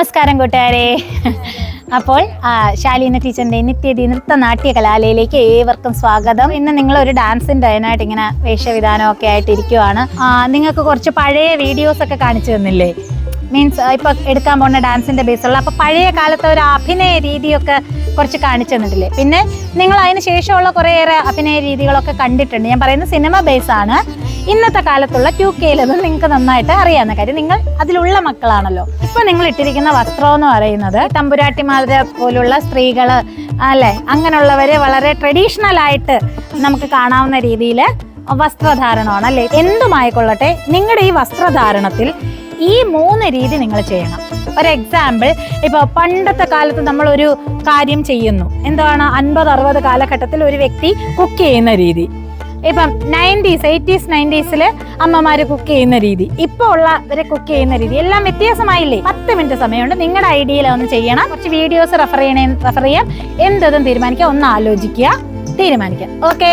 നമസ്കാരം കൂട്ടുകാരെ. അപ്പോൾ ശാലീന ടീച്ചറിന്റെ നിത്യതി നൃത്ത നാട്യ കലാലയിലേക്ക് ഏവർക്കും സ്വാഗതം. ഇന്ന് നിങ്ങൾ ഒരു ഡാൻസിന്റെ അതിനായിട്ട് ഇങ്ങനെ വേഷവിധാനമൊക്കെ ആയിട്ട് ഇരിക്കുവാണ്. നിങ്ങൾക്ക് കുറച്ച് പഴയ വീഡിയോസ് ഒക്കെ കാണിച്ചു തന്നില്ലേ? മീൻസ് ഇപ്പൊ എടുക്കാൻ പോകുന്ന ഡാൻസിന്റെ ബേസുള്ള അപ്പൊ പഴയ കാലത്തെ ഒരു അഭിനയ രീതിയൊക്കെ കുറച്ച് കാണിച്ചു തന്നിട്ടില്ലേ? പിന്നെ നിങ്ങൾ അതിന് ശേഷമുള്ള കുറേയേറെ അഭിനയ രീതികളൊക്കെ കണ്ടിട്ടുണ്ട്. ഞാൻ പറയുന്നത് സിനിമ ബേസ് ആണ്. ഇന്നത്തെ കാലത്തുള്ള 2Kയിലത് നിങ്ങൾക്ക് നന്നായിട്ട് അറിയാവുന്ന കാര്യം, നിങ്ങൾ അതിലുള്ള മക്കളാണല്ലോ. ഇപ്പൊ നിങ്ങൾ ഇട്ടിരിക്കുന്ന വസ്ത്രം എന്ന് പറയുന്നത് തമ്പുരാട്ടിമാരെ പോലുള്ള സ്ത്രീകള് അല്ലെ, അങ്ങനെയുള്ളവര് വളരെ ട്രഡീഷണൽ ആയിട്ട് നമുക്ക് കാണാവുന്ന രീതിയിൽ വസ്ത്രധാരണമാണ് അല്ലെ. എന്തുമായിക്കൊള്ളട്ടെ, നിങ്ങളുടെ ഈ വസ്ത്രധാരണത്തിൽ ഈ 3 രീതി നിങ്ങൾ ചെയ്യണം. ഒരു എക്സാമ്പിൾ, ഇപ്പൊ പണ്ടത്തെ കാലത്ത് നമ്മൾ ഒരു കാര്യം ചെയ്യുന്നു, എന്താണ് 50-60 കാലഘട്ടത്തിൽ ഒരു വ്യക്തി കുക്ക് ചെയ്യുന്ന രീതി, ഇപ്പം 90s 80s 90s അമ്മമാര് കുക്ക് ചെയ്യുന്ന രീതി, ഇപ്പൊ ഉള്ളവരെ കുക്ക് ചെയ്യുന്ന രീതി എല്ലാം വ്യത്യാസമായില്ലേ? 10 മിനിറ്റ് സമയമുണ്ട്. നിങ്ങളുടെ ഐഡിയയിൽ ഒന്ന് ചെയ്യണം. കുറച്ച് വീഡിയോസ് റെഫർ ചെയ്യാം, എന്തും തീരുമാനിക്കാം, ഒന്ന് ആലോചിക്കുക, തീരുമാനിക്കാം. ഓക്കെ,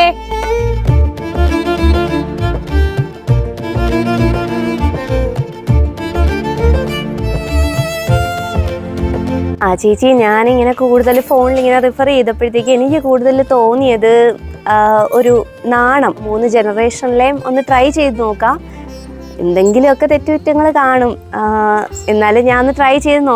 ചേച്ചി, ഞാനിങ്ങനെ കൂടുതൽ ഫോണിൽ ഇങ്ങനെ റിഫർ ചെയ്തപ്പോഴത്തേക്ക് എനിക്ക് കൂടുതൽ തോന്നിയത് ഒരു നാണം 3 ജനറേഷനിലെയും ഒന്ന് ട്രൈ ചെയ്ത് നോക്കാം. എന്തെങ്കിലുമൊക്കെ തെറ്റുകുറ്റങ്ങൾ കാണും, എന്നാലും ഞാൻ ഒന്ന് ട്രൈ ചെയ്ത് നോക്കാം.